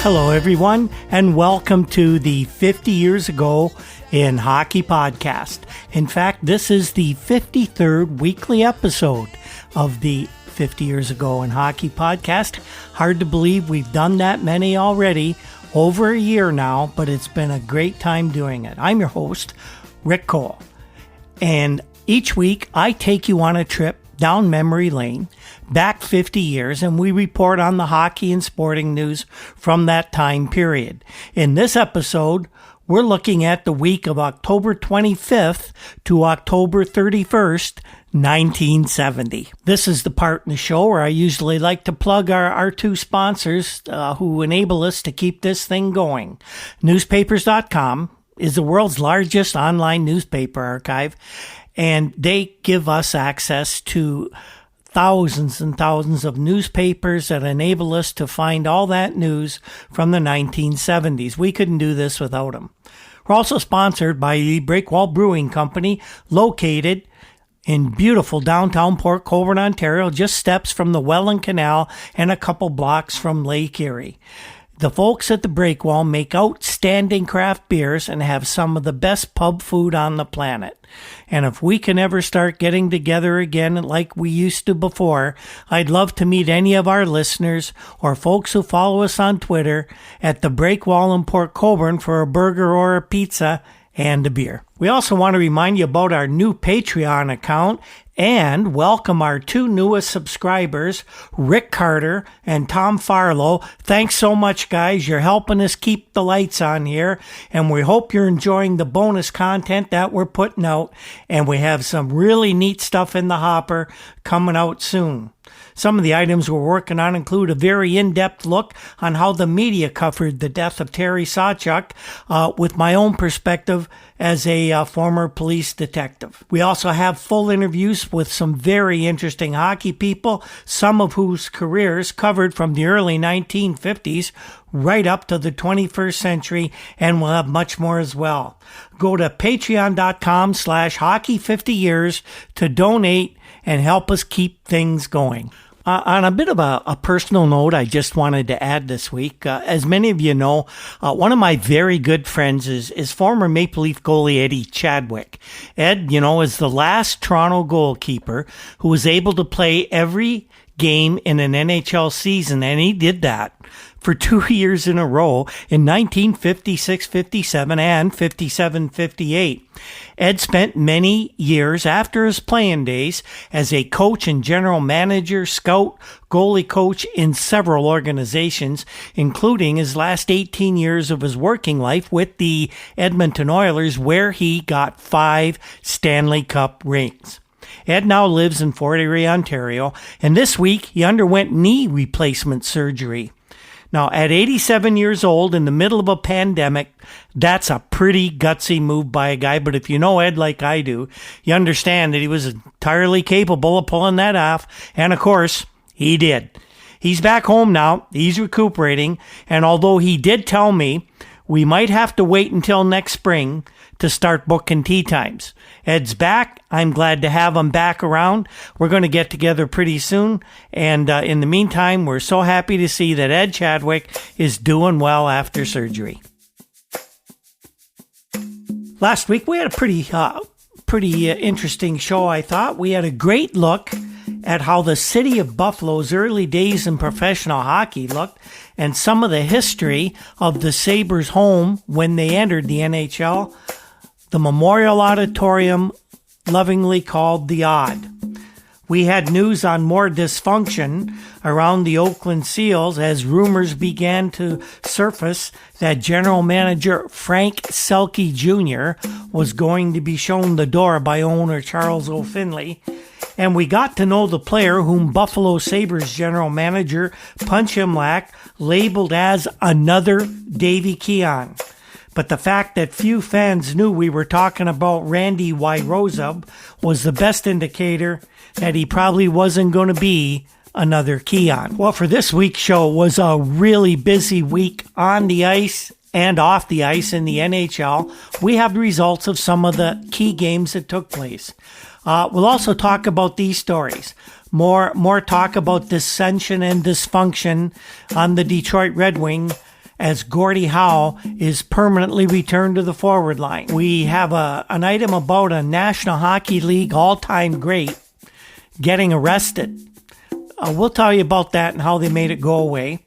Hello, everyone, and welcome to the 50 Years Ago in Hockey podcast. In fact, this is the 53rd weekly episode of the 50 Years Ago in Hockey podcast. Hard to believe we've done that many already, over a year now, but it's been a great time doing it. I'm your host, Rick Cole, and each week I take you on a trip down memory lane, back 50 years, and we report on the hockey and sporting news from that time period. In this episode, we're looking at the week of October 25th to October 31st, 1970. This is the part in the show where I usually like to plug our two sponsors who enable us to keep this thing going. Newspapers.com is the world's largest online newspaper archive, and they give us access to thousands and thousands of newspapers that enable us to find all that news from the 1970s. We couldn't do this without them. We're also sponsored by the Breakwall Brewing Company, located in beautiful downtown Port Colborne, Ontario, just steps from the Welland Canal and a couple blocks from Lake Erie. The folks at the Breakwall make outstanding craft beers and have some of the best pub food on the planet. And if we can ever start getting together again like we used to before, I'd love to meet any of our listeners or folks who follow us on Twitter at the Breakwall in Port Colborne for a burger or a pizza and a beer. We also want to remind you about our new Patreon account and welcome our two newest subscribers, Rick Carter and Tom Farlow. Thanks so much, guys. You're helping us keep the lights on here, and we hope you're enjoying the bonus content that we're putting out, and we have some really neat stuff in the hopper coming out soon. Some of the items we're working on include a very in-depth look on how the media covered the death of Terry Sawchuk with my own perspective as a former police detective. We also have full interviews with some very interesting hockey people, some of whose careers covered from the early 1950s right up to the 21st century, and we'll have much more as well. Go to patreon.com/hockey50years to donate and help us keep things going. On a bit of a personal note, I just wanted to add this week, as many of you know, one of my very good friends is former Maple Leaf goalie Eddie Chadwick. Ed, is the last Toronto goalkeeper who was able to play every game in an NHL season, and he did that for 2 years in a row in 1956-57 and 57-58. Ed spent many years after his playing days as a coach and general manager, scout, goalie coach in several organizations, including his last 18 years of his working life with the Edmonton Oilers, where he got 5 Stanley Cup rings. Ed now lives in Fort Erie, Ontario, and this week he underwent knee replacement surgery. Now, at 87 years old, in the middle of a pandemic, that's a pretty gutsy move by a guy. But if you know Ed like I do, you understand that he was entirely capable of pulling that off. And of course, he did. He's back home now. He's recuperating. And although he did tell me we might have to wait until next spring to start booking tea times. Ed's back. I'm glad to have him back around. We're going to get together pretty soon. And in the meantime, we're so happy to see that Ed Chadwick is doing well after surgery. Last week, we had a pretty interesting show, I thought. We had a great look at how the city of Buffalo's early days in professional hockey looked and some of the history of the Sabres' home when they entered the NHL, the Memorial Auditorium, lovingly called the Odd. We had news on more dysfunction around the Oakland Seals as rumors began to surface that general manager Frank Selke Jr. was going to be shown the door by owner Charles O'Finley. And we got to know the player whom Buffalo Sabres general manager Punch Imlach labeled as another Davy Keon. But the fact that few fans knew we were talking about Randy Wyrozub was the best indicator that he probably wasn't going to be another Keon. Well, for this week's show was a really busy week on the ice and off the ice in the NHL. We have the results of some of the key games that took place. We'll also talk about these stories. More talk about dissension and dysfunction on the Detroit Red Wing as Gordie Howe is permanently returned to the forward line. We have an item about a National Hockey League all-time great getting arrested. We'll tell you about that and how they made it go away.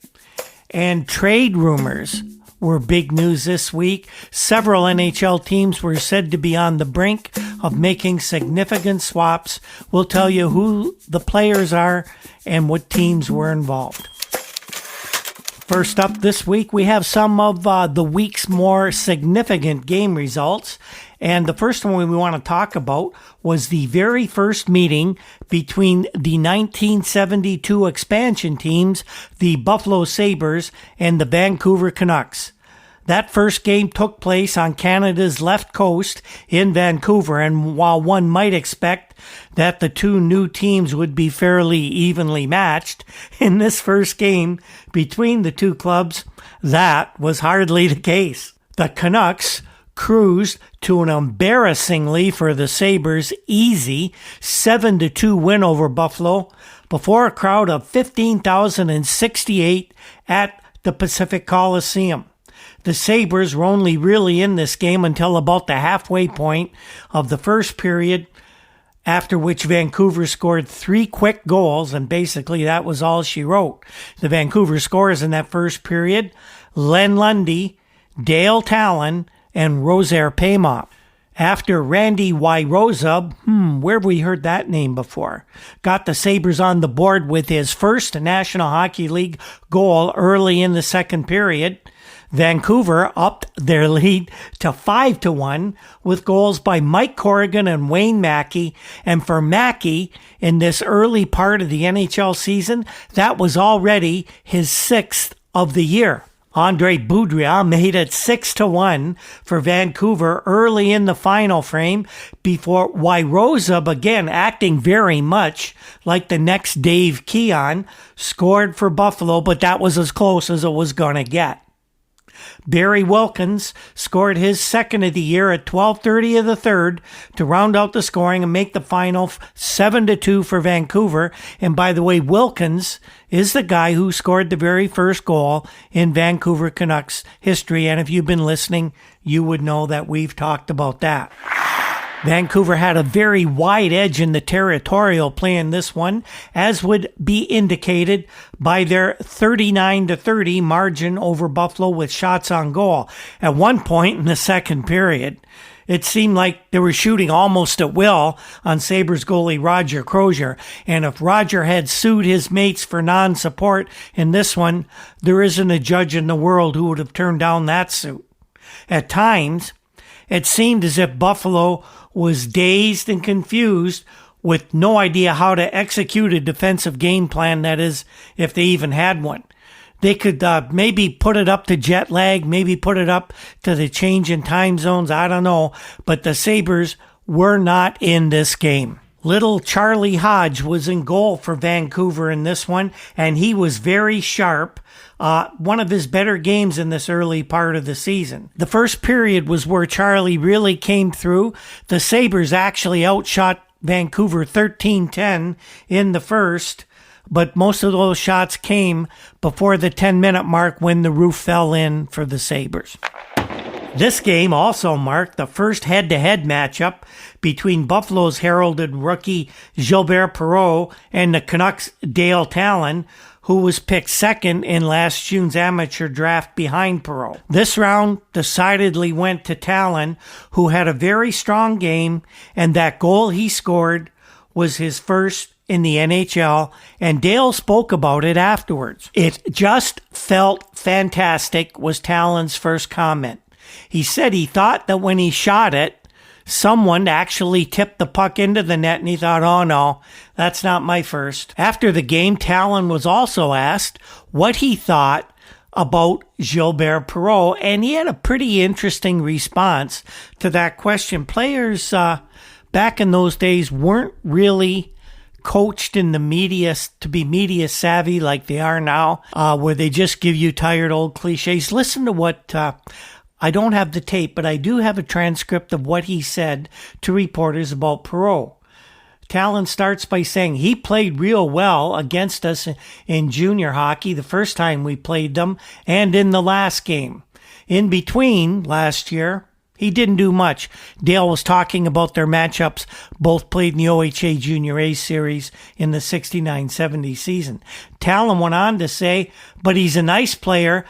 And trade rumors were big news this week. Several NHL teams were said to be on the brink of making significant swaps. We'll tell you who the players are and what teams were involved. First up this week, we have some of the week's more significant game results. And the first one we want to talk about was the very first meeting between the 1972 expansion teams, the Buffalo Sabres and the Vancouver Canucks. That first game took place on Canada's left coast in Vancouver, and while one might expect that the two new teams would be fairly evenly matched, in this first game between the two clubs, that was hardly the case. The Canucks cruised to an embarrassingly for the Sabres easy 7-2 win over Buffalo before a crowd of 15,068 at the Pacific Coliseum. The Sabres were only really in this game until about the halfway point of the first period, after which Vancouver scored 3 quick goals, and basically that was all she wrote. The Vancouver scores in that first period: Len Lundy, Dale Talon, and Rosaire Paymont. After Randy Wyrozub, where have we heard that name before, got the Sabres on the board with his first National Hockey League goal early in the second period, Vancouver upped their lead to 5-1 with goals by Mike Corrigan and Wayne Mackey. And for Mackey, in this early part of the NHL season, that was already his 6th of the year. Andre Boudria made it 6-1 for Vancouver early in the final frame before Wyrozub, again acting very much like the next Dave Keon, scored for Buffalo, but that was as close as it was going to get. Barry Wilkins scored his second of the year at 12:30 of the third to round out the scoring and make the final 7-2 for Vancouver. And by the way, Wilkins is the guy who scored the very first goal in Vancouver Canucks history. And if you've been listening, you would know that we've talked about that. Vancouver had a very wide edge in the territorial play in this one, as would be indicated by their 39-30 margin over Buffalo with shots on goal. At one point in the second period, it seemed like they were shooting almost at will on Sabres goalie Roger Crozier. And if Roger had sued his mates for non-support in this one, there isn't a judge in the world who would have turned down that suit. At times, it seemed as if Buffalo was dazed and confused with no idea how to execute a defensive game plan, that is, if they even had one. They could maybe put it up to jet lag, maybe put it up to the change in time zones, I don't know, but the Sabres were not in this game. Little Charlie Hodge was in goal for Vancouver in this one, and he was very sharp. One of his better games in this early part of the season. The first period was where Charlie really came through. The Sabres actually outshot Vancouver 13-10 in the first, but most of those shots came before the 10-minute mark when the roof fell in for the Sabres. This game also marked the first head-to-head matchup between Buffalo's heralded rookie Gilbert Perreault and the Canucks' Dale Talon, who was picked second in last June's amateur draft behind Perreault. This round decidedly went to Talon, who had a very strong game, and that goal he scored was his first in the NHL, and Dale spoke about it afterwards. "It just felt fantastic," was Talon's first comment. He said he thought that when he shot it, someone actually tipped the puck into the net, and he thought, oh no, that's not my first. After the game, Talon was also asked what he thought about Gilbert Perreault, and he had a pretty interesting response to that question. Players back in those days weren't really coached in the media to be media savvy like they are now, where they just give you tired old cliches. Listen to what I don't have the tape, but I do have a transcript of what he said to reporters about Perreault. Talon starts by saying he played real well against us in junior hockey the first time we played them and in the last game. In between last year, he didn't do much. Dale was talking about their matchups. Both played in the OHA Junior A series in the 69-70 season. Talon went on to say, but he's a nice player.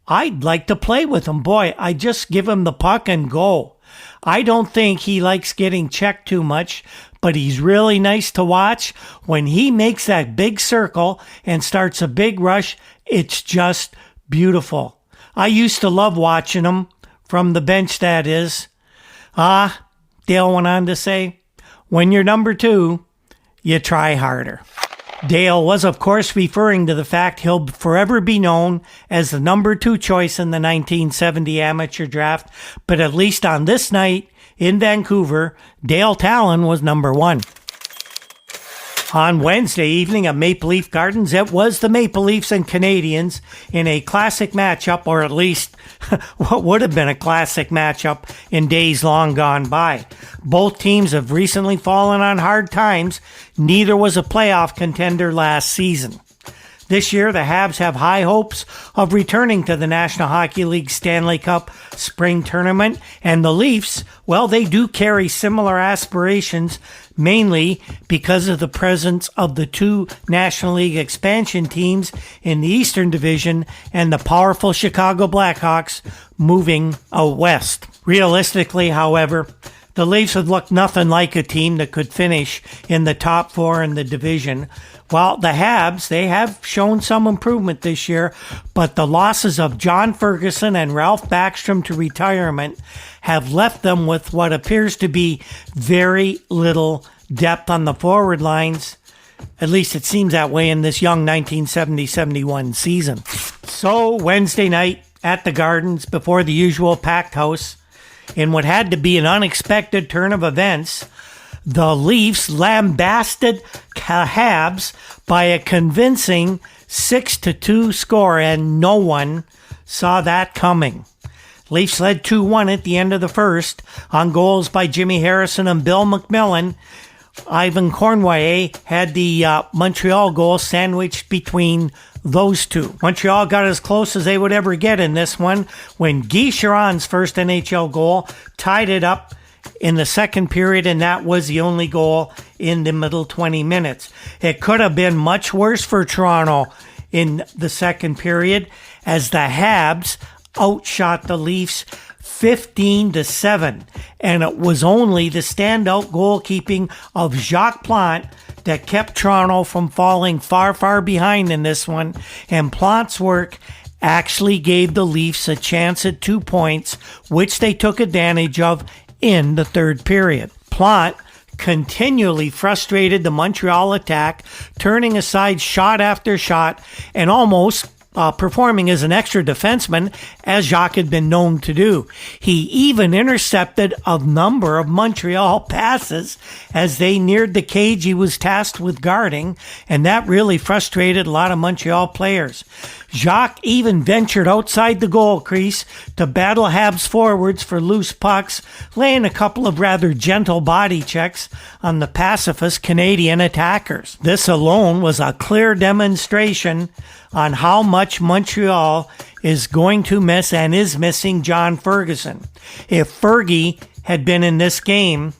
I'd like to play with him. Boy, I just give him the puck and go. I don't think he likes getting checked too much, but he's really nice to watch. When he makes that big circle and starts a big rush, it's just beautiful. I used to love watching him, from the bench that is. Dale went on to say, when you're number 2, you try harder. Dale was, of course, referring to the fact he'll forever be known as the number 2 choice in the 1970 amateur draft, but at least on this night in Vancouver, Dale Talon was number 1. On Wednesday evening at Maple Leaf Gardens, it was the Maple Leafs and Canadiens in a classic matchup, or at least what would have been a classic matchup in days long gone by. Both teams have recently fallen on hard times. Neither was a playoff contender last season. This year, the Habs have high hopes of returning to the National Hockey League Stanley Cup Spring Tournament, and the Leafs, well, they do carry similar aspirations, mainly because of the presence of the 2 National League expansion teams in the Eastern Division and the powerful Chicago Blackhawks moving out west. Realistically, however, the Leafs have looked nothing like a team that could finish in the top 4 in the division. While the Habs, they have shown some improvement this year, but the losses of John Ferguson and Ralph Backstrom to retirement have left them with what appears to be very little depth on the forward lines. At least it seems that way in this young 1970-71 season. So Wednesday night at the Gardens, before the usual packed house, in what had to be an unexpected turn of events, the Leafs lambasted Habs by a convincing 6-2 score, and no one saw that coming. Leafs led 2-1 at the end of the first on goals by Jimmy Harrison and Bill McMillan. Ivan Cornway had the Montreal goal sandwiched between those two. Montreal got as close as they would ever get in this one when Guy Chiron's first NHL goal tied it up in the second period, and that was the only goal in the middle 20 minutes. It could have been much worse for Toronto in the second period as the Habs outshot the Leafs 15-7, and it was only the standout goalkeeping of Jacques Plante that kept Toronto from falling far, far behind in this one, and Plante's work actually gave the Leafs a chance at 2 points, which they took advantage of in the third period. Plante continually frustrated the Montreal attack, turning aside shot after shot and almost performing as an extra defenseman, as Jacques had been known to do. He even intercepted a number of Montreal passes as they neared the cage he was tasked with guarding, and that really frustrated a lot of Montreal players. Jacques even ventured outside the goal crease to battle Habs forwards for loose pucks, laying a couple of rather gentle body checks on the pacifist Canadian attackers. This alone was a clear demonstration on how much Montreal is going to miss and is missing John Ferguson. If Fergie had been in this game,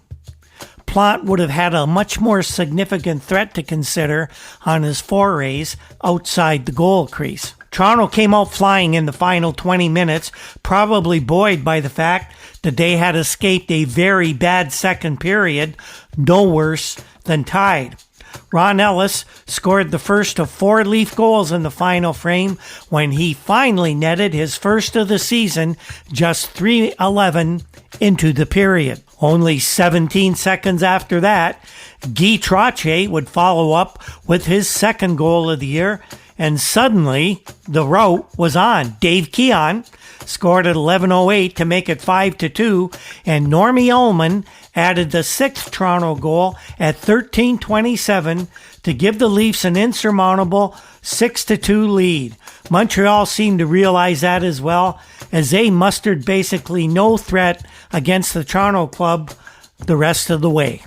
Plante would have had a much more significant threat to consider on his forays outside the goal crease. Toronto came out flying in the final 20 minutes, probably buoyed by the fact that they had escaped a very bad second period, no worse than tied. Ron Ellis scored the first of 4 Leaf goals in the final frame when he finally netted his first of the season just 3:11 into the period. Only 17 seconds after that, Guy Trottier would follow up with his second goal of the year, and suddenly the rout was on. Dave Keon scored at 11:08 to make it 5-2, and Normie Ullman added the 6th Toronto goal at 13:27 to give the Leafs an insurmountable 6-2 lead. Montreal seemed to realize that as well, as they mustered basically no threat against the Toronto club the rest of the way.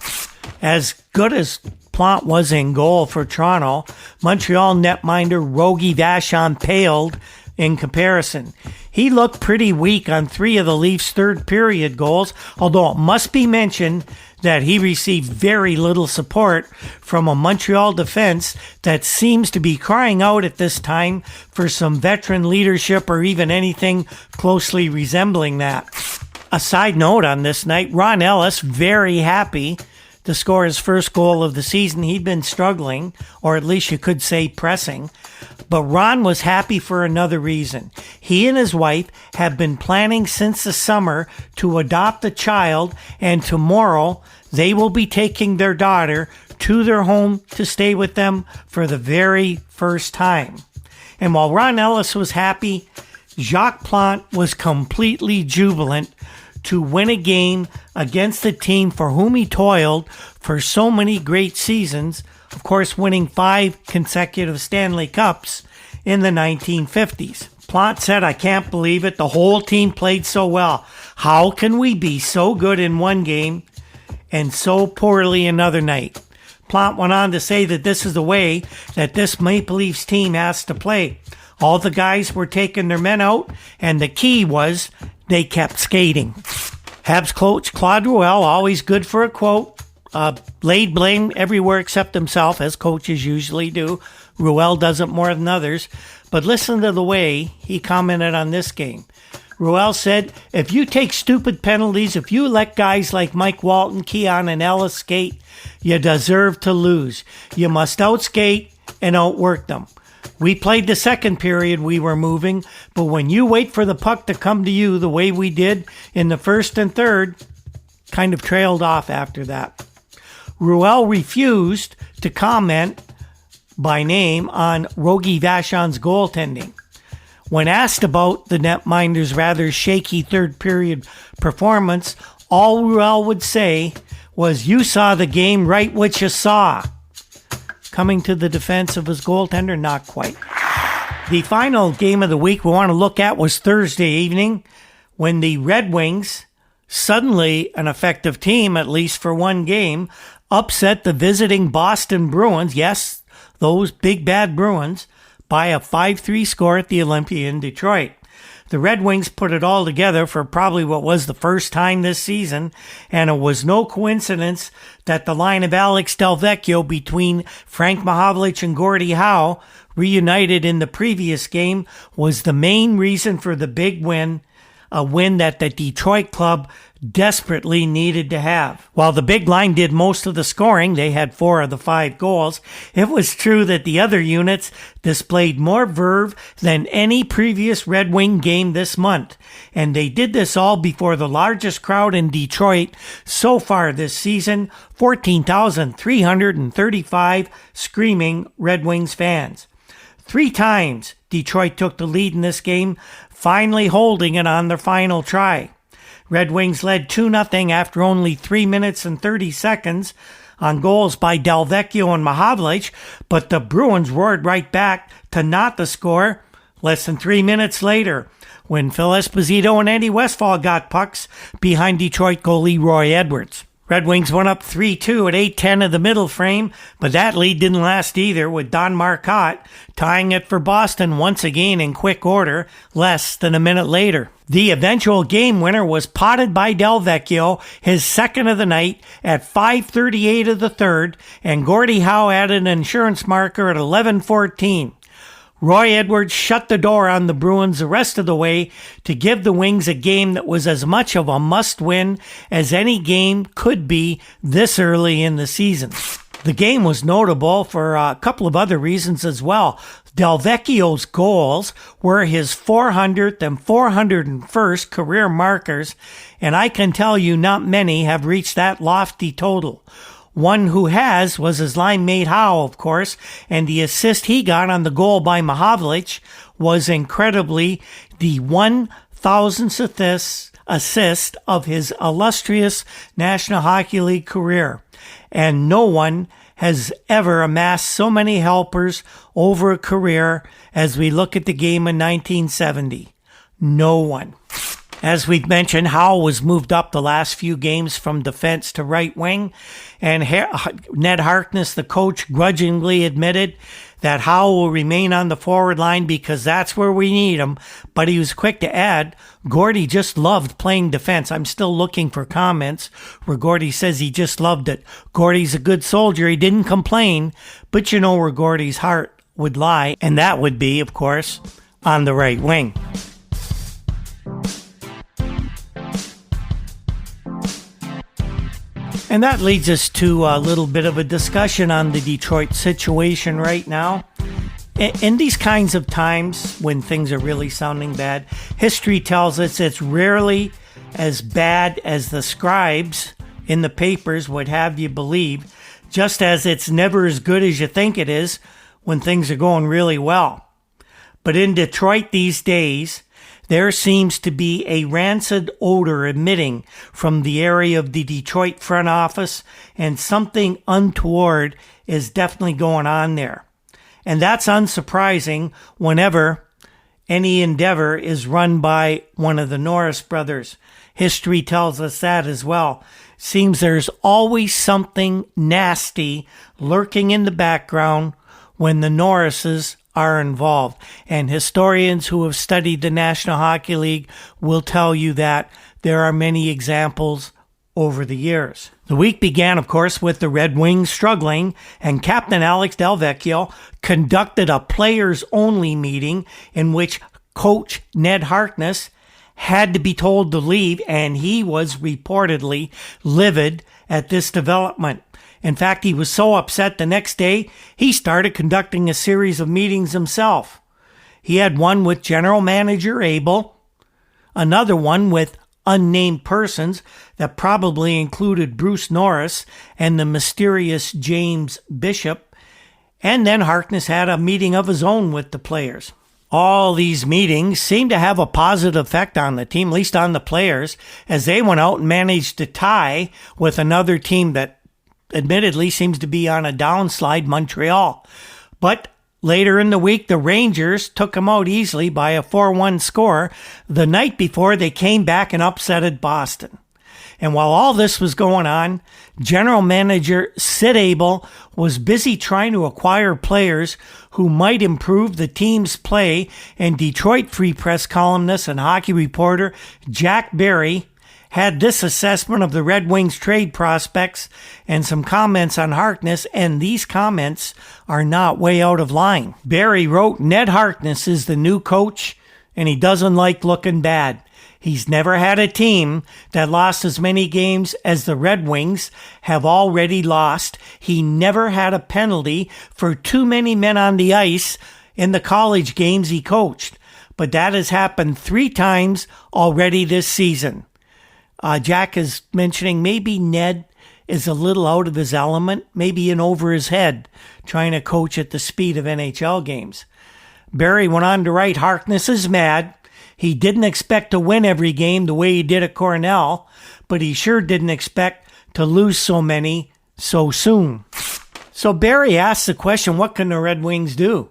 As good as Plante was in goal for Toronto, Montreal netminder Rogie Vachon paled in comparison. He looked pretty weak on 3 of the Leafs' third period goals, although it must be mentioned that he received very little support from a Montreal defense that seems to be crying out at this time for some veteran leadership or even anything closely resembling that. A side note on this night, Ron Ellis, very happy to score his first goal of the season. He'd been struggling, or at least you could say pressing. But Ron was happy for another reason. He and his wife have been planning since the summer to adopt a child, and tomorrow they will be taking their daughter to their home to stay with them for the very first time. And while Ron Ellis was happy, Jacques Plante was completely jubilant to win a game against the team for whom he toiled for so many great seasons, of course winning 5 consecutive Stanley Cups in the 1950s. Plante said, "I can't believe it. The whole team played so well. How can we be so good in one game and so poorly another night?" Plante went on to say that this is the way that this Maple Leafs team has to play. All the guys were taking their men out, and the key was they kept skating. Habs coach Claude Ruel, always good for a quote, laid blame everywhere except himself, as coaches usually do. Ruel does it more than others. But listen to the way he commented on this game. Ruel said, "If you take stupid penalties, if you let guys like Mike Walton, Keon, and Ellis skate, you deserve to lose. You must outskate and outwork them. We played the second period, we were moving, but when you wait for the puck to come to you the way we did in the first and third," kind of trailed off after that. Ruel refused to comment by name on Rogie Vachon's goaltending. When asked about the netminder's rather shaky third period performance, all Ruel would say was, "You saw the game right what you saw." Coming to the defense of his goaltender, not quite. The final game of the week we want to look at was Thursday evening when the Red Wings, suddenly an effective team, at least for one game, upset the visiting Boston Bruins, yes, those big bad Bruins, by a 5-3 score at the Olympia in Detroit. The Red Wings put it all together for probably what was the first time this season, and it was no coincidence that the line of Alex Delvecchio between Frank Mahovlich and Gordie Howe, reunited in the previous game, was the main reason for the big win, a win that the Detroit club desperately needed to have. While the big line did most of the scoring, they had 4 of the 5 goals, it was true that the other units displayed more verve than any previous Red Wing game this month. And they did this all before the largest crowd in Detroit so far this season, 14,335 screaming Red Wings fans. 3 times Detroit took the lead in this game, finally holding it on their final try. Red Wings led 2-0 after only 3 minutes and 30 seconds on goals by Delvecchio and Mahovlich, but the Bruins roared right back to knot the score less than 3 minutes later when Phil Esposito and Eddie Westfall got pucks behind Detroit goalie Roy Edwards. Red Wings went up 3-2 at 8:10 of the middle frame, but that lead didn't last either, with Don Marcotte tying it for Boston once again in quick order less than a minute later. The eventual game winner was potted by Delvecchio, his second of the night, at 5:38 of the third, and Gordie Howe added an insurance marker at 11:14. Roy Edwards shut the door on the Bruins the rest of the way to give the Wings a game that was as much of a must-win as any game could be this early in the season. The game was notable for a couple of other reasons as well. Delvecchio's goals were his 400th and 401st career markers, and I can tell you not many have reached that lofty total. One who has was his line mate Howe, of course, and the assist he got on the goal by Mahovlich was incredibly the 1,000th assist of his illustrious National Hockey League career. And no one has ever amassed so many helpers over a career as we look at the game in 1970. No one. As we've mentioned, Howe was moved up the last few games from defense to right wing, and Ned Harkness, the coach, grudgingly admitted that Howe will remain on the forward line because that's where we need him. But he was quick to add, Gordy just loved playing defense. I'm still looking for comments where Gordy says he just loved it. Gordy's a good soldier. He didn't complain, but you know where Gordy's heart would lie, and that would be, of course, on the right wing. And that leads us to a little bit of a discussion on the Detroit situation right now. In these kinds of times when things are really sounding bad, history tells us it's rarely as bad as the scribes in the papers would have you believe, just as it's never as good as you think it is when things are going really well. But in Detroit these days, there seems to be a rancid odor emitting from the area of the Detroit front office, and something untoward is definitely going on there. And that's unsurprising whenever any endeavor is run by one of the Norris brothers. History tells us that as well. Seems there's always something nasty lurking in the background when the Norrises are involved. And historians who have studied the National Hockey League will tell you that there are many examples over the years. The week began, of course, with the Red Wings struggling, and Captain Alex Delvecchio conducted a players-only meeting in which Coach Ned Harkness had to be told to leave, and he was reportedly livid at this development. In fact, he was so upset the next day, he started conducting a series of meetings himself. He had one with General Manager Abel, another one with unnamed persons that probably included Bruce Norris and the mysterious James Bishop, and then Harkness had a meeting of his own with the players. All these meetings seemed to have a positive effect on the team, at least on the players, as they went out and managed to tie with another team that admittedly seems to be on a downslide, Montreal. But later in the week, the Rangers took them out easily by a 4-1 score. The night before, they came back and upsetted Boston. And while all this was going on, General Manager Sid Abel was busy trying to acquire players who might improve the team's play, and Detroit Free Press columnist and hockey reporter Jack Barry had this assessment of the Red Wings trade prospects and some comments on Harkness, and these comments are not way out of line. Barry wrote, Ned Harkness is the new coach, and he doesn't like looking bad. He's never had a team that lost as many games as the Red Wings have already lost. He never had a penalty for too many men on the ice in the college games he coached. But that has happened 3 times already this season. Jack is mentioning maybe Ned is a little out of his element, maybe in over his head, trying to coach at the speed of NHL games. Barry went on to write, Harkness is mad. He didn't expect to win every game the way he did at Cornell, but he sure didn't expect to lose so many so soon. So Barry asked the question, what can the Red Wings do?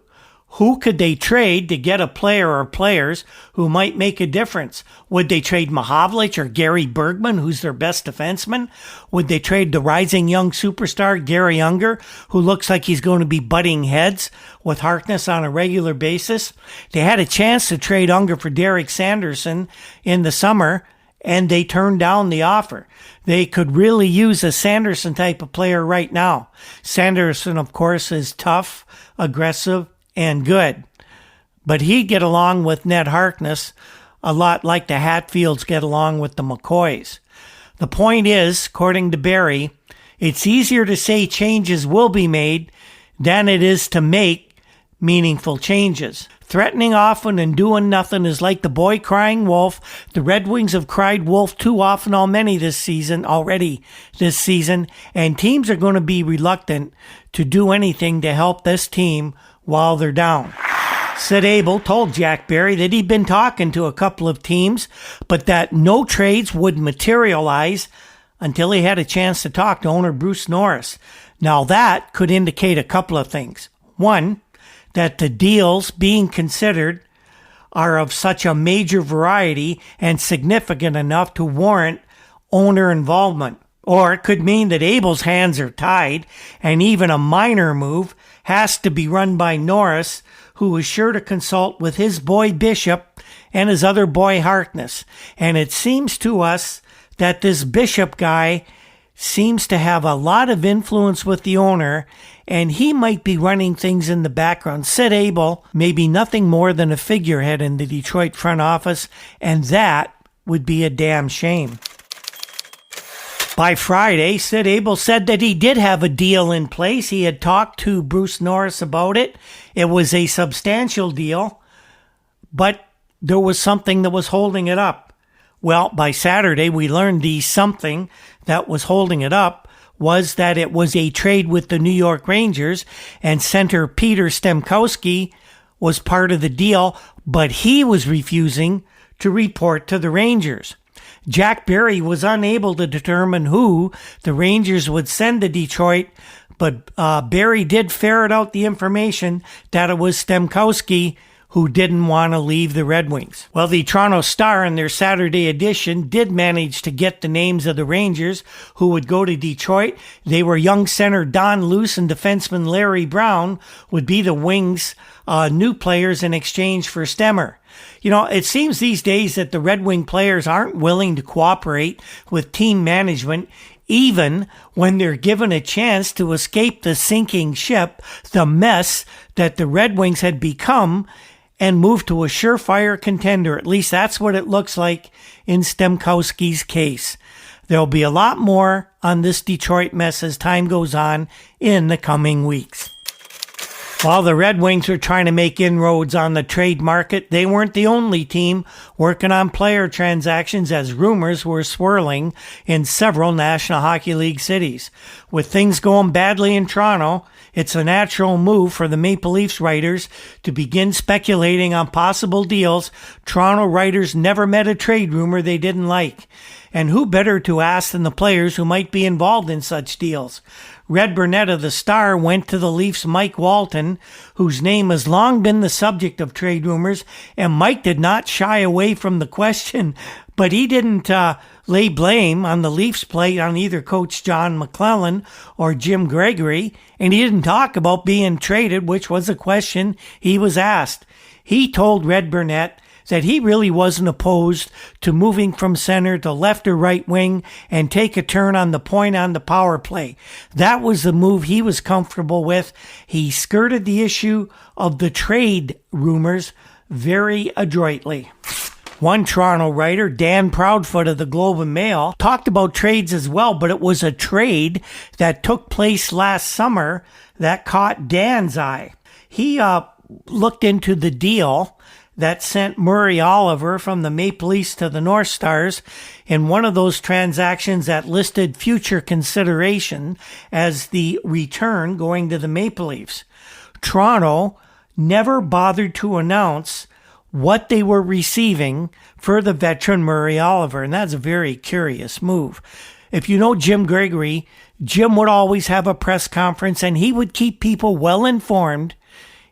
Who could they trade to get a player or players who might make a difference? Would they trade Mahovlich or Gary Bergman, who's their best defenseman? Would they trade the rising young superstar Gary Unger, who looks like he's going to be butting heads with Harkness on a regular basis? They had a chance to trade Unger for Derek Sanderson in the summer, and they turned down the offer. They could really use a Sanderson type of player right now. Sanderson, of course, is tough, aggressive, and good. But he'd get along with Ned Harkness a lot like the Hatfields get along with the McCoys. The point is, according to Barry, it's easier to say changes will be made than it is to make meaningful changes. Threatening often and doing nothing is like the boy crying wolf. The Red Wings have cried wolf too often already this season, and teams are going to be reluctant to do anything to help this team while they're down. Sid Abel told Jack Barry that he'd been talking to a couple of teams, but that no trades would materialize until he had a chance to talk to owner Bruce Norris. Now that could indicate a couple of things. One, that the deals being considered are of such a major variety and significant enough to warrant owner involvement. Or it could mean that Abel's hands are tied, and even a minor move has to be run by Norris, who is sure to consult with his boy Bishop and his other boy Harkness. And it seems to us that this Bishop guy seems to have a lot of influence with the owner, and he might be running things in the background. Sid Abel may be nothing more than a figurehead in the Detroit front office, and that would be a damn shame. By Friday, Sid Abel said that he did have a deal in place. He had talked to Bruce Norris about it. It was a substantial deal, but there was something that was holding it up. Well, by Saturday, we learned the something that was holding it up was that it was a trade with the New York Rangers, and center Peter Stemkowski was part of the deal, but he was refusing to report to the Rangers. Jack Barry was unable to determine who the Rangers would send to Detroit, but Barry did ferret out the information that it was Stemkowski who didn't want to leave the Red Wings. Well, the Toronto Star in their Saturday edition did manage to get the names of the Rangers who would go to Detroit. They were young center Don Luce and defenseman Larry Brown would be the Wings' new players in exchange for Stemmer. You know, it seems these days that the Red Wing players aren't willing to cooperate with team management, even when they're given a chance to escape the sinking ship, the mess that the Red Wings had become, and move to a surefire contender. At least that's what it looks like in Stemkowski's case. There'll be a lot more on this Detroit mess as time goes on in the coming weeks. While the Red Wings were trying to make inroads on the trade market, they weren't the only team working on player transactions, as rumors were swirling in several National Hockey League cities. With things going badly in Toronto, it's a natural move for the Maple Leafs writers to begin speculating on possible deals. Toronto writers never met a trade rumor they didn't like. And who better to ask than the players who might be involved in such deals? Red Burnett of the Star went to the Leafs' Mike Walton, whose name has long been the subject of trade rumors, and Mike did not shy away from the question, but he didn't lay blame on the Leafs' plate on either Coach John McClellan or Jim Gregory, and he didn't talk about being traded, which was a question he was asked. He told Red Burnett that he really wasn't opposed to moving from center to left or right wing and take a turn on the point on the power play. That was the move he was comfortable with. He skirted the issue of the trade rumors very adroitly. One Toronto writer, Dan Proudfoot of the Globe and Mail, talked about trades as well, but it was a trade that took place last summer that caught Dan's eye. He looked into the deal that sent Murray Oliver from the Maple Leafs to the North Stars in one of those transactions that listed future consideration as the return going to the Maple Leafs. Toronto never bothered to announce what they were receiving for the veteran Murray Oliver, and that's a very curious move. If you know Jim Gregory, Jim would always have a press conference and he would keep people well informed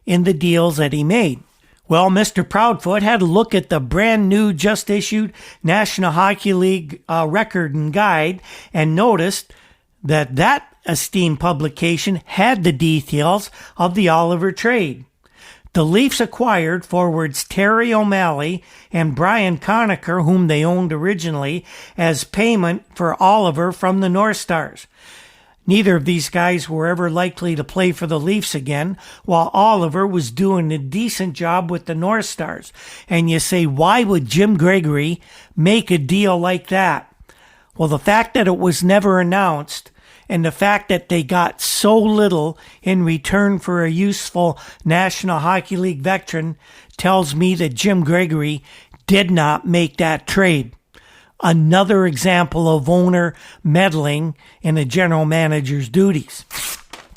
in the deals that he made. Well, Mr. Proudfoot had a look at the brand new, just issued National Hockey League record and guide and noticed that that esteemed publication had the details of the Oliver trade. The Leafs acquired forwards Terry O'Malley and Brian Conacher, whom they owned originally, as payment for Oliver from the North Stars. Neither of these guys were ever likely to play for the Leafs again, while Oliver was doing a decent job with the North Stars. And you say, why would Jim Gregory make a deal like that? Well, the fact that it was never announced and the fact that they got so little in return for a useful National Hockey League veteran tells me that Jim Gregory did not make that trade. Another example of owner meddling in a general manager's duties.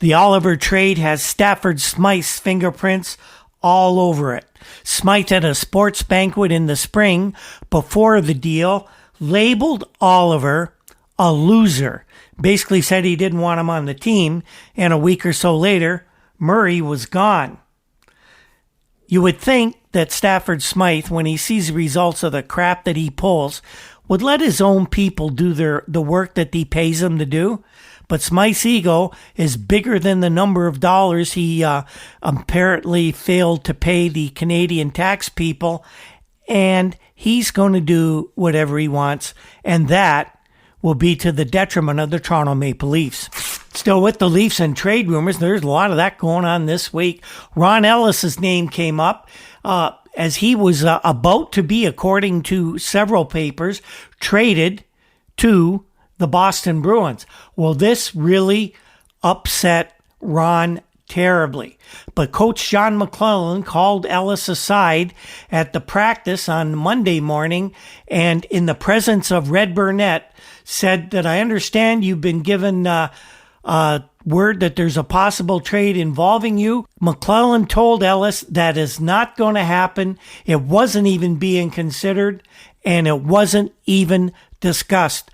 The Oliver trade has Stafford Smythe's fingerprints all over it. Smythe at a sports banquet in the spring before the deal labeled Oliver a loser. Basically said he didn't want him on the team, and a week or so later, Murray was gone. You would think that Stafford Smythe, when he sees the results of the crap that he pulls, would let his own people do the work that he pays them to do. But Smythe's ego is bigger than the number of dollars he apparently failed to pay the Canadian tax people, and he's going to do whatever he wants, and that will be to the detriment of the Toronto Maple Leafs. Still with the Leafs and trade rumors, there's a lot of that going on this week. Ron Ellis's name came up as he was about to be, according to several papers, traded to the Boston Bruins. Well, this really upset Ron terribly. But Coach John McClellan called Ellis aside at the practice on Monday morning and in the presence of Red Burnett said that, I understand you've been given word that there's a possible trade involving you. McClellan told Ellis that is not going to happen. It wasn't even being considered, and it wasn't even discussed.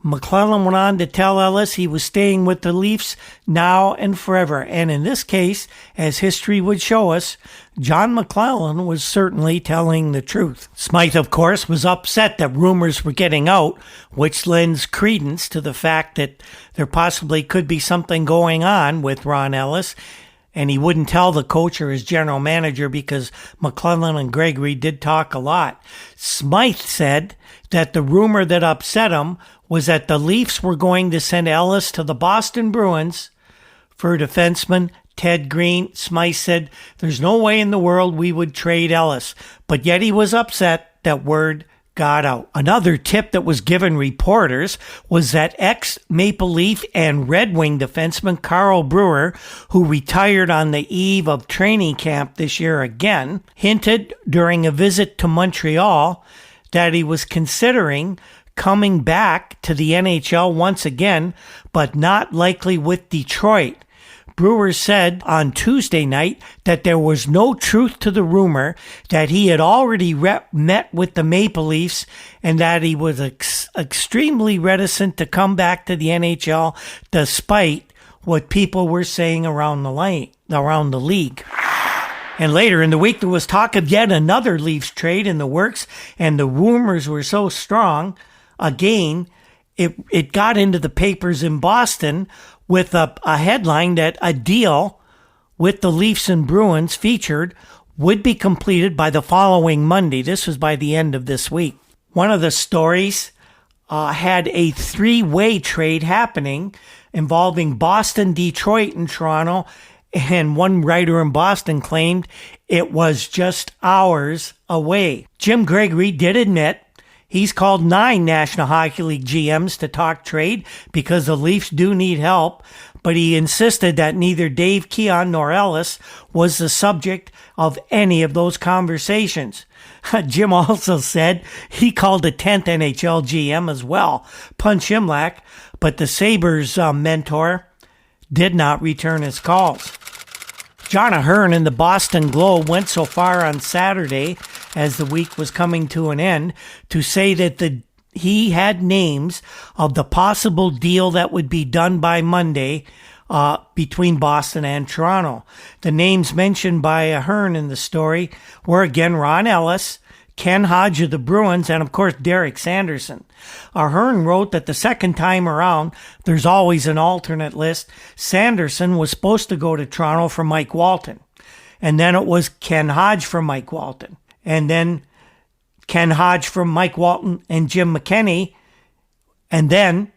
McClellan went on to tell Ellis he was staying with the Leafs now and forever. And in this case, as history would show us, John McClellan was certainly telling the truth. Smythe, of course, was upset that rumors were getting out, which lends credence to the fact that there possibly could be something going on with Ron Ellis. And he wouldn't tell the coach or his general manager because McClellan and Gregory did talk a lot. Smythe said that the rumor that upset him was that the Leafs were going to send Ellis to the Boston Bruins for defenseman Ted Green. Smythe said, there's no way in the world we would trade Ellis, but yet he was upset that word got out. Another tip that was given reporters was that ex-Maple Leaf and Red Wing defenseman Carl Brewer, who retired on the eve of training camp this year again, hinted during a visit to Montreal that he was considering coming back to the NHL once again, but not likely with Detroit. Brewer said on Tuesday night that there was no truth to the rumor, that he had already met with the Maple Leafs, and that he was extremely reticent to come back to the NHL despite what people were saying around the league. And later in the week, there was talk of yet another Leafs trade in the works, and the rumors were so strong. Again, it got into the papers in Boston with a headline that a deal with the Leafs and Bruins featured would be completed by the following Monday. This was by the end of this week. One of the stories had a three-way trade happening involving Boston, Detroit, and Toronto, and one writer in Boston claimed it was just hours away. Jim Gregory did admit he's called 9 National Hockey League GMs to talk trade because the Leafs do need help, but he insisted that neither Dave Keon nor Ellis was the subject of any of those conversations. Jim also said he called the 10th NHL GM as well, Punch Imlach, but the Sabres mentor did not return his calls. John Ahern in the Boston Globe went so far on Saturday, as the week was coming to an end, to say that he had names of the possible deal that would be done by Monday between Boston and Toronto. The names mentioned by Ahern in the story were again Ron Ellis, Ken Hodge of the Bruins, and of course Derek Sanderson. Ahern wrote that the second time around, there's always an alternate list. Sanderson was supposed to go to Toronto for Mike Walton. And then it was Ken Hodge for Mike Walton. And then Ken Hodge from Mike Walton and Jim McKinney. And then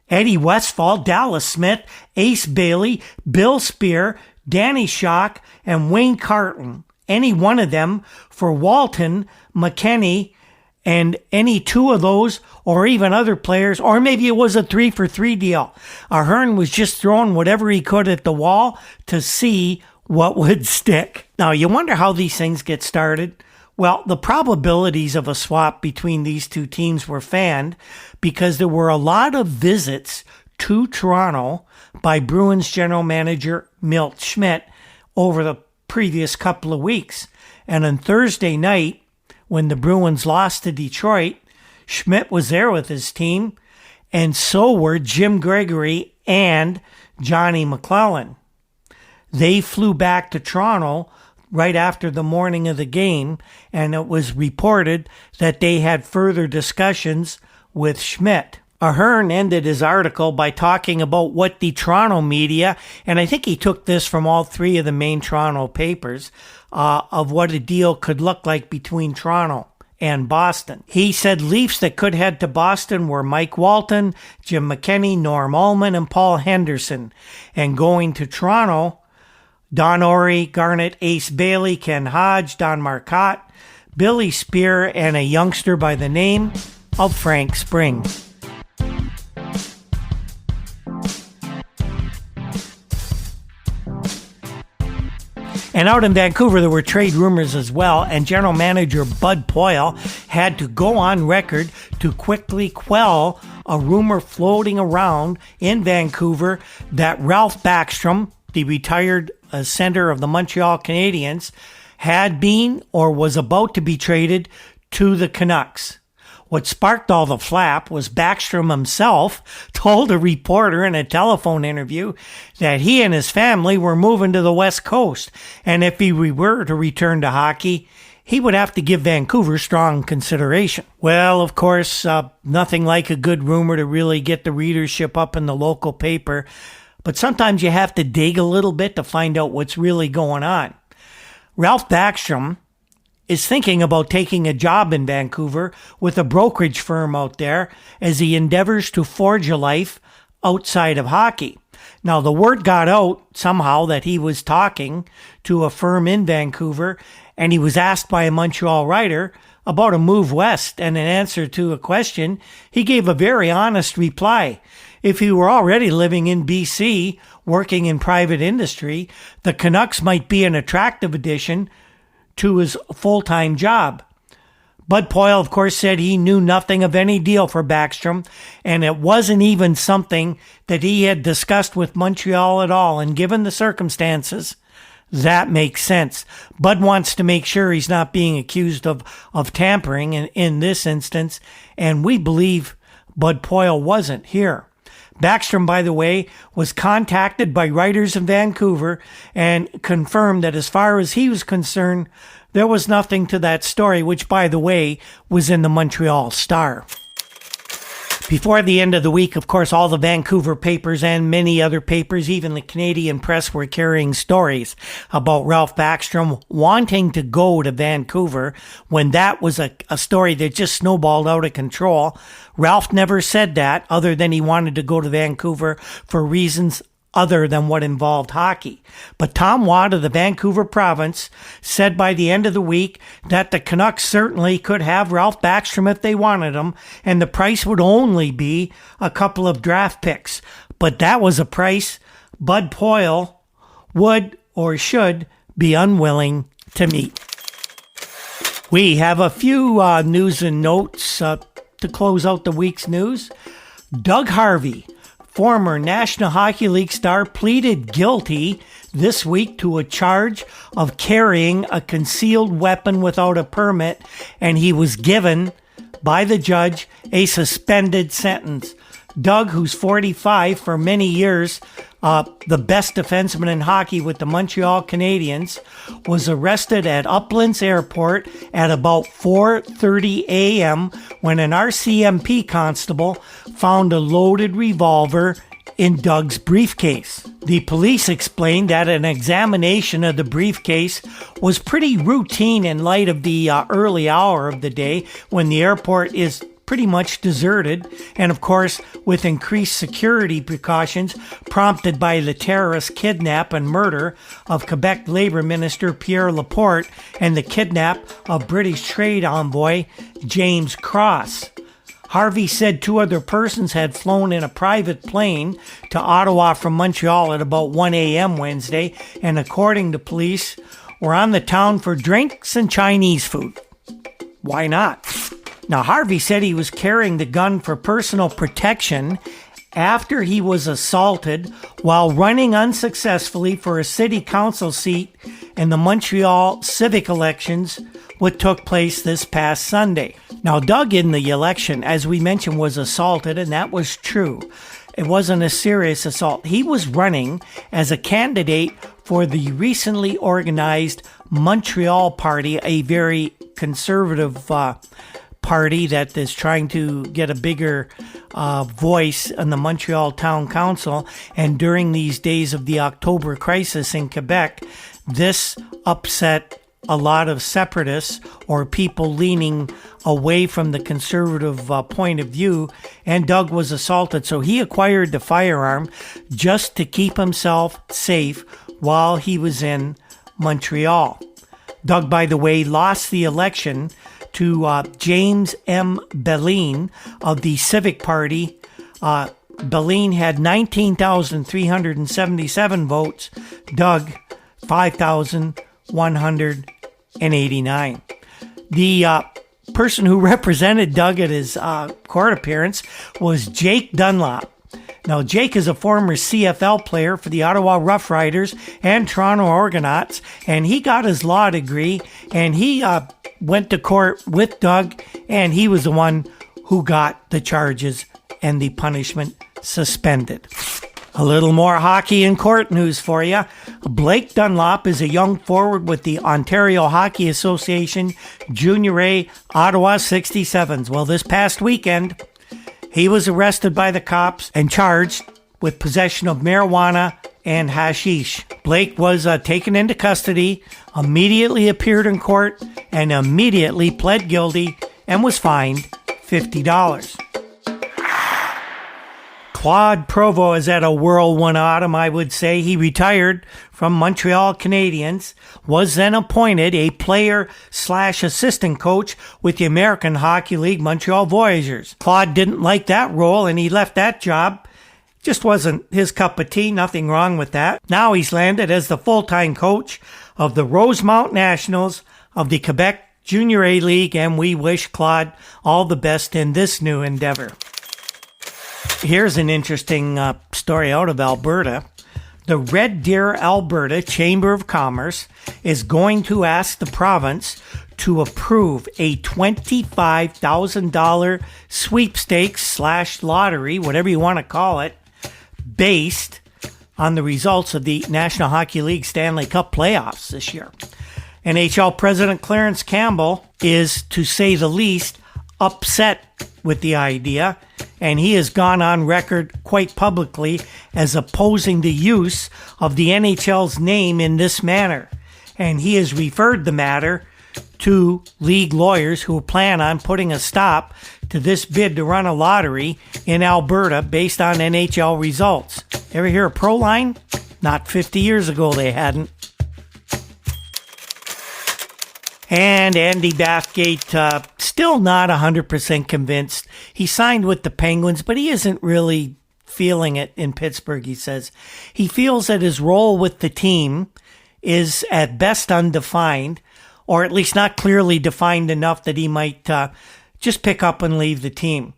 Eddie Westfall, Dallas Smith, Ace Bailey, Bill Spear, Danny Schock, and Wayne Carton. Any one of them for Walton, McKinney, and any two of those, or even other players, or maybe it was a 3-for-3 deal. Ahern was just throwing whatever he could at the wall to see what would stick. Now, you wonder how these things get started. Well, the probabilities of a swap between these two teams were fanned because there were a lot of visits to Toronto by Bruins general manager Milt Schmidt over the previous couple of weeks. And on Thursday night, when the Bruins lost to Detroit, Schmidt was there with his team, and so were Jim Gregory and Johnny McClellan. They flew back to Toronto right after the morning of the game, and it was reported that they had further discussions with Schmidt. Ahern ended his article by talking about what the Toronto media, and I think he took this from all three of the main Toronto papers, of what a deal could look like between Toronto and Boston. He said Leafs that could head to Boston were Mike Walton, Jim McKinney, Norm Ullman, and Paul Henderson. And going to Toronto, Don Orey, Garnet Ace Bailey, Ken Hodge, Don Marcotte, Billy Spear, and a youngster by the name of Frank Spring. And out in Vancouver, there were trade rumors as well, and General Manager Bud Poile had to go on record to quickly quell a rumor floating around in Vancouver that Ralph Backstrom, the retired center of the Montreal Canadiens, had been or was about to be traded to the Canucks. What sparked all the flap was Backstrom himself told a reporter in a telephone interview that he and his family were moving to the West Coast, and if he were to return to hockey, he would have to give Vancouver strong consideration. Well, of course, nothing like a good rumor to really get the readership up in the local paper, but sometimes you have to dig a little bit to find out what's really going on. Ralph Backstrom is thinking about taking a job in Vancouver with a brokerage firm out there as he endeavors to forge a life outside of hockey. Now, the word got out somehow that he was talking to a firm in Vancouver, and he was asked by a Montreal writer about a move west, and in answer to a question, he gave a very honest reply. If he were already living in BC, working in private industry, the Canucks might be an attractive addition to his full-time job. Bud Poile, of course, said he knew nothing of any deal for Backstrom, and it wasn't even something that he had discussed with Montreal at all. And given the circumstances, that makes sense. Bud wants to make sure he's not being accused of tampering in this instance, and we believe Bud Poile wasn't here. Backstrom, by the way, was contacted by writers in Vancouver and confirmed that as far as he was concerned, there was nothing to that story, which, by the way, was in the Montreal Star. Before the end of the week, of course, all the Vancouver papers and many other papers, even the Canadian press, were carrying stories about Ralph Backstrom wanting to go to Vancouver when that was a story that just snowballed out of control. Ralph never said that, other than he wanted to go to Vancouver for reasons other than what involved hockey. But Tom Watt of the Vancouver province said by the end of the week that the Canucks certainly could have Ralph Backstrom if they wanted him, and the price would only be a couple of draft picks. But that was a price Bud Poile would or should be unwilling to meet. We have a few news and notes to close out the week's news. Doug Harvey, former National Hockey League star, pleaded guilty this week to a charge of carrying a concealed weapon without a permit, and he was given by the judge a suspended sentence. Doug, who's 45, for many years the best defenseman in hockey with the Montreal Canadiens, was arrested at Uplands Airport at about 4:30 a.m. when an RCMP constable found a loaded revolver in Doug's briefcase. The police explained that an examination of the briefcase was pretty routine in light of the early hour of the day when the airport is pretty much deserted, and of course with increased security precautions prompted by the terrorist kidnap and murder of Quebec Labour Minister Pierre Laporte and the kidnap of British trade envoy James Cross. Harvey said two other persons had flown in a private plane to Ottawa from Montreal at about 1 a.m. Wednesday, and according to police, were on the town for drinks and Chinese food. Why not? Now, Harvey said he was carrying the gun for personal protection after he was assaulted while running unsuccessfully for a city council seat in the Montreal civic elections, what took place this past Sunday. Now, Doug in the election, as we mentioned, was assaulted, and that was true. It wasn't a serious assault. He was running as a candidate for the recently organized Montreal Party, a very conservative party that is trying to get a bigger voice in the Montreal Town Council. And during these days of the October crisis in Quebec, this upset a lot of separatists or people leaning away from the conservative point of view, and Doug was assaulted. So he acquired the firearm just to keep himself safe while he was in Montreal. Doug, by the way, lost the election to James M. Belin of the Civic Party. Belin had 19,377 votes. Doug, 5,189. The person who represented Doug at his court appearance was Jake Dunlop. Now, Jake is a former CFL player for the Ottawa Rough Riders and Toronto Argonauts, and he got his law degree, and he went to court with Doug, and he was the one who got the charges and the punishment suspended. A little more hockey and court news for you. Blake Dunlop is a young forward with the Ontario Hockey Association Junior A Ottawa 67s. Well, this past weekend, he was arrested by the cops and charged with possession of marijuana and hashish. Blake was taken into custody, immediately appeared in court, and immediately pled guilty and was fined $50. Claude Provost is at a whirlwind autumn, I would say. He retired from Montreal Canadiens, was then appointed a player/assistant coach with the American Hockey League Montreal Voyageurs. Claude didn't like that role and he left that job. Just wasn't his cup of tea, nothing wrong with that. Now he's landed as the full-time coach of the Rosemount Nationals of the Quebec Junior A League, and we wish Claude all the best in this new endeavor. Here's an interesting story out of Alberta. The Red Deer, Alberta Chamber of Commerce is going to ask the province to approve a $25,000 sweepstakes/lottery, whatever you want to call it, based on the results of the National Hockey League Stanley Cup playoffs this year. NHL President Clarence Campbell is, to say the least, upset with the idea, and he has gone on record quite publicly as opposing the use of the NHL's name in this manner. And he has referred the matter to league lawyers who plan on putting a stop to this bid to run a lottery in Alberta based on NHL results. Ever hear of Proline? Not 50 years ago they hadn't. And Andy Bathgate, still not 100% convinced. He signed with the Penguins, but he isn't really feeling it in Pittsburgh, he says. He feels that his role with the team is at best undefined, or at least not clearly defined enough that he might just pick up and leave the team.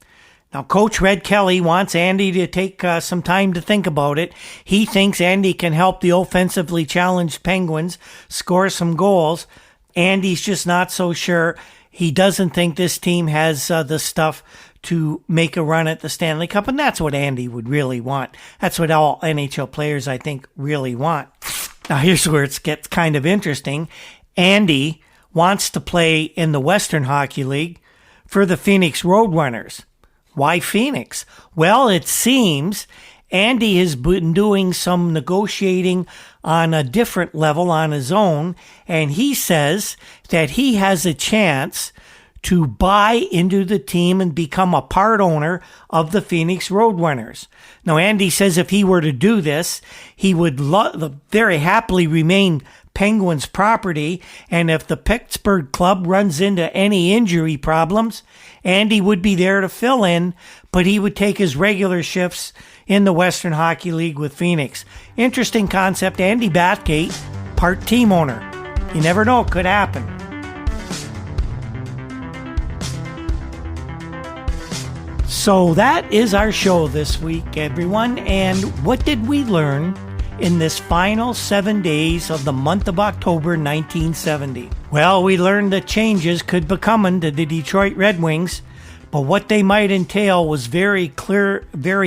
Now, Coach Red Kelly wants Andy to take some time to think about it. He thinks Andy can help the offensively challenged Penguins score some goals. Andy's just not so sure. He doesn't think this team has the stuff to make a run at the Stanley Cup, and that's what Andy would really want. That's what all NHL players, I think, really want. Now, here's where it gets kind of interesting. Andy wants to play in the Western Hockey League for the Phoenix Roadrunners. Why Phoenix? Well, it seems Andy has been doing some negotiating on a different level on his own, and he says that he has a chance to buy into the team and become a part owner of the Phoenix Roadrunners. Now, Andy says if he were to do this, he would very happily remain Penguins property, and if the Pittsburgh club runs into any injury problems, Andy would be there to fill in, but he would take his regular shifts in the Western Hockey League with Phoenix. Interesting concept. Andy Bathgate, part team owner. You never know, it could happen. So that is our show this week, everyone. And what did we learn in this final 7 days of the month of October 1970? Well, we learned that changes could be coming to the Detroit Red Wings, but what they might entail was very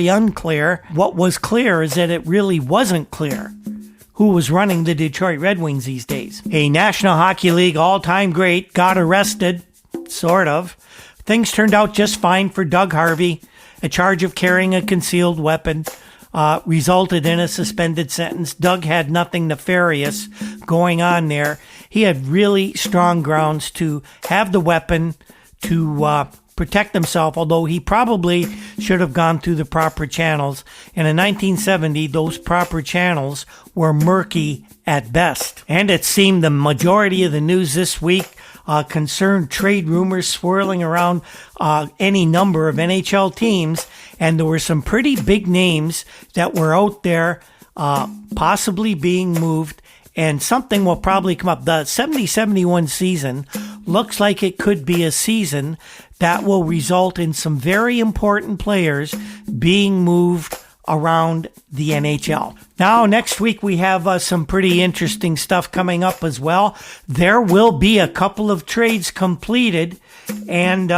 unclear. What was clear is that it really wasn't clear who was running the Detroit Red Wings these days. A National Hockey League all-time great got arrested, sort of. Things turned out just fine for Doug Harvey. A charge of carrying a concealed weapon resulted in a suspended sentence. Doug had nothing nefarious going on there. He had really strong grounds to have the weapon to protect himself, although he probably should have gone through the proper channels. And in 1970, those proper channels were murky at best. And it seemed the majority of the news this week concerned trade rumors swirling around any number of NHL teams. And there were some pretty big names that were out there possibly being moved. And something will probably come up. The 70-71 season looks like it could be a season that will result in some very important players being moved around the NHL. Now, next week we have some pretty interesting stuff coming up as well. There will be a couple of trades completed, and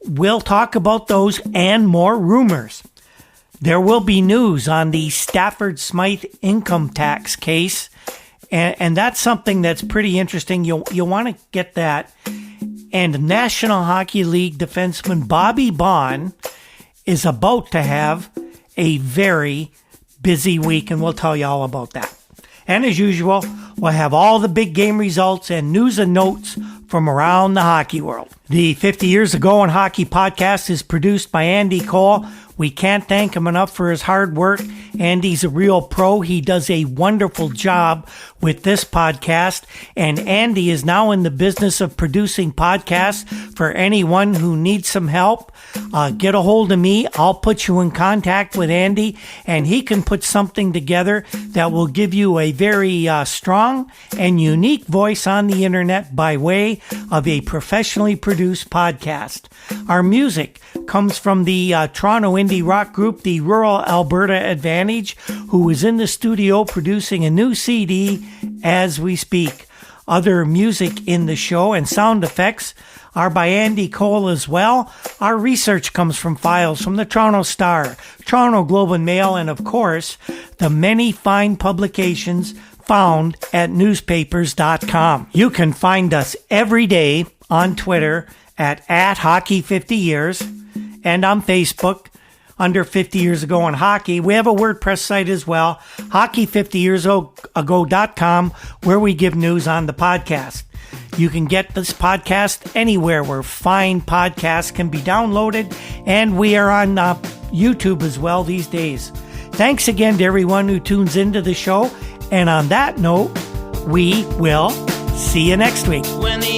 we'll talk about those and more rumors. There will be news on the Stafford Smythe income tax case, and that's something that's pretty interesting. You'll want to get that. And National Hockey League defenseman Bobby Baun is about to have a very busy week, and we'll tell you all about that. And as usual, we'll have all the big game results and news and notes from around the hockey world. The 50 Years Ago in Hockey podcast is produced by Andy Cole. We can't thank him enough for his hard work. Andy's a real pro. He does a wonderful job with this podcast. And Andy is now in the business of producing podcasts for anyone who needs some help. Get a hold of me. I'll put you in contact with Andy, and he can put something together that will give you a very strong and unique voice on the internet by way of a professionally produced podcast. Our music comes from the Toronto indie rock group, the Rural Alberta Advantage, who is in the studio producing a new CD as we speak. Other music in the show and sound effects are by Andy Cole as well. Our research comes from files from the Toronto Star, Toronto Globe and Mail, and of course, the many fine publications found at newspapers.com. You can find us every day on Twitter at Hockey50Years and on Facebook under 50 Years Ago in Hockey. We have a WordPress site as well, Hockey50YearsAgo.com, where we give news on the podcast. You can get this podcast anywhere where fine podcasts can be downloaded, and we are on YouTube as well these days. Thanks again to everyone who tunes into the show, and on that note, we will see you next week. When the